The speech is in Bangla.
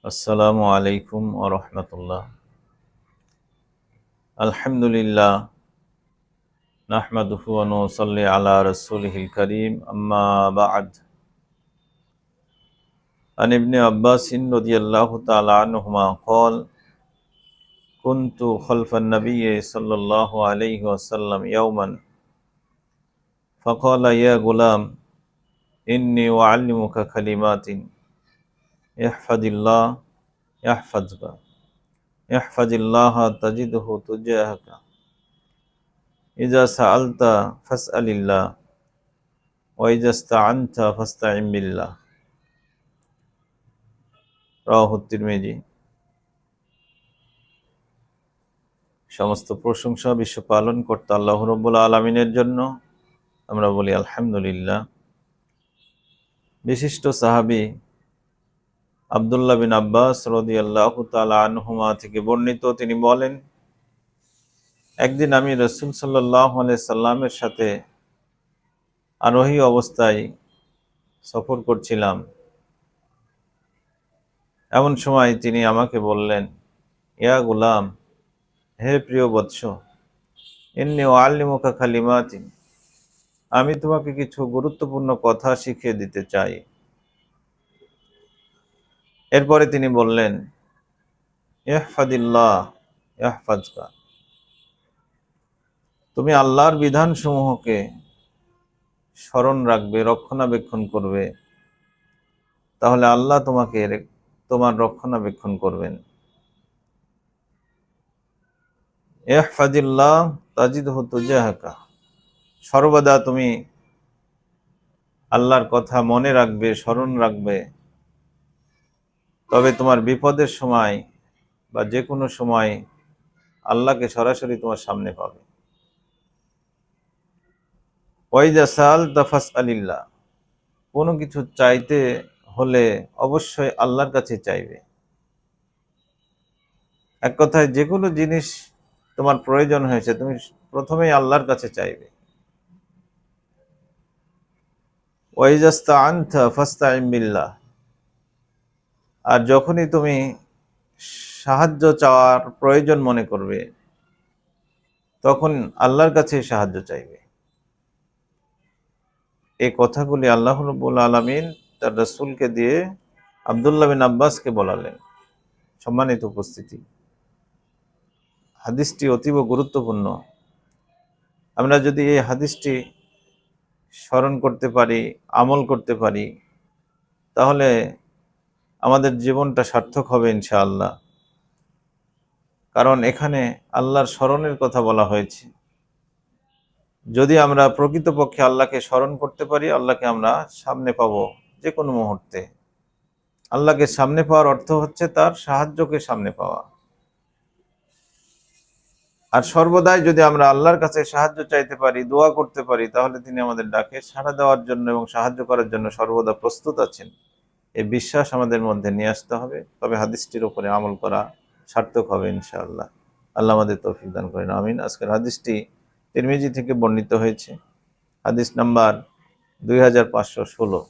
আসসালামু আলাইকুম ওয়া রাহমাতুল্লাহ। আলহামদুলিল্লাহ নাহমাদুহু ওয়া নুসাল্লি আলা রাসূলিহিল কারীম আম্মা বা'দ। আন ইবনে আব্বাস রাদিয়াল্লাহু তাআলা আনহুমা ক্বাল কুনতু খালফান নাবিয়্যি সাল্লাল্লাহু আলাইহি ওয়াসাল্লাম ইয়াওমান ফাকালা ইয়া গুলাম ইন্নী উআল্লিমুকা কালিমাতিন ইহফাজিল্লাহ ইয়াহফাজকা ইহফাজিল্লাহা তাজিদহু তুজাহাকা ইযা সাআলতা ফাসআলিল্লাহ ওয়া ইযা ইসতাআনতা ফাস্তাইন বিল্লাহ। রাওয়াহু তিরমিজি। সমস্ত প্রশংসা বিশ্ব পালন কর্তা আল্লাহ রাব্বুল আলামিনের জন্য। আমরা বলি আলহামদুলিল্লাহ। বিশিষ্ট সাহাবী আব্দুল্লাহ বিন আব্বাস রাদিয়াল্লাহু তাআলা আনহুমা থেকে বর্ণিত, তিনি বলেন, একদিন আমি রাসূল সাল্লাল্লাহু আলাইহি সাল্লামের সাথে আরোহী অবস্থায় সফর করছিলাম। এমন সময় তিনি আমাকে বললেন, ইয়া গুলাম, হে প্রিয় বৎস, ইন্নী উআল্লিমুকা কালিমাতিন, আমি তোমাকে কিছু গুরুত্বপূর্ণ কথা শিখিয়ে দিতে চাই। এরপরে তিনি বললেন, ইহফাদিল্লাহ ইয়াহফাজকা, তুমি আল্লাহর বিধানসমূহকে স্মরণ রাখবে, রক্ষণাবেক্ষণ করবে, তাহলে আল্লাহ তোমার রক্ষণাবেক্ষণ করবেন। ইহফাদিল্লাহ তাজিদহু তুজাহাকা, সর্বদা তুমি আল্লাহর কথা মনে রাখবে, স্মরণ রাখবে, তবে তোমার বিপদের সময় বা যে কোনো সময় আল্লাহকে সরাসরি তোমার সামনে পাবে। ওয়াইজা সাআলতা ফাসআলিল্লাহ, কোনো কিছু চাইতে হলে অবশ্যই আল্লাহর কাছে চাইবে। এক কথায় যে কোনো জিনিস তোমার প্রয়োজন হয়েছে, তুমি প্রথমেই আল্লাহর কাছে চাইবে। ওয়াইজা ইসতাআনতা ফাস্তাইন বিল্লাহ, আর যখনই তুমি সাহায্য চাওয়ার প্রয়োজন মনে করবে, তখন আল্লাহর কাছে সাহায্য চাইবে। এই কথাগুলি আল্লাহ রাব্বুল আলামিন তার রাসূলকে দিয়ে আব্দুল্লাহ বিন আব্বাসকে বলালেন। সম্মানিত উপস্থিতি, হাদিসটি অতীব গুরুত্বপূর্ণ। আমরা যদি এই হাদিসটি স্মরণ করতে পারি, আমল করতে পারি, তাহলে আমাদের জীবনটা সার্থক হবে ইনশাআল্লাহ। কারণ এখানে আল্লাহর স্মরণের কথা বলা হয়েছে। যদি আমরা প্রকৃতপক্ষে আল্লাহকে স্মরণ করতে পারি, আল্লাহকে আমরা সামনে পাবো যে কোনো মুহূর্তে। আল্লাহকে সামনে পাওয়ার অর্থ হচ্ছে তার সাহায্যকে সামনে পাওয়া। আর সর্বদাই যদি আমরা আল্লাহর কাছে সাহায্য চাইতে পারি, দোয়া করতে পারি, তাহলে তিনি আমাদের ডাকে সাড়া দেওয়ার জন্য এবং সাহায্য করার জন্য সর্বদা প্রস্তুত আছেন। এই বিশ্বাস আমাদের মধ্যে নিয়ে আসতে হবে, তবে হাদিসটির উপরে আমল করা সার্থক হবে ইনশাআল্লাহ। আল্লাহ আমাদের তৌফিক দান করেন, আমিন। আজকের হাদিসটি তিরমিজি থেকে বর্ণিত হয়েছে। হাদিস নাম্বার 2516।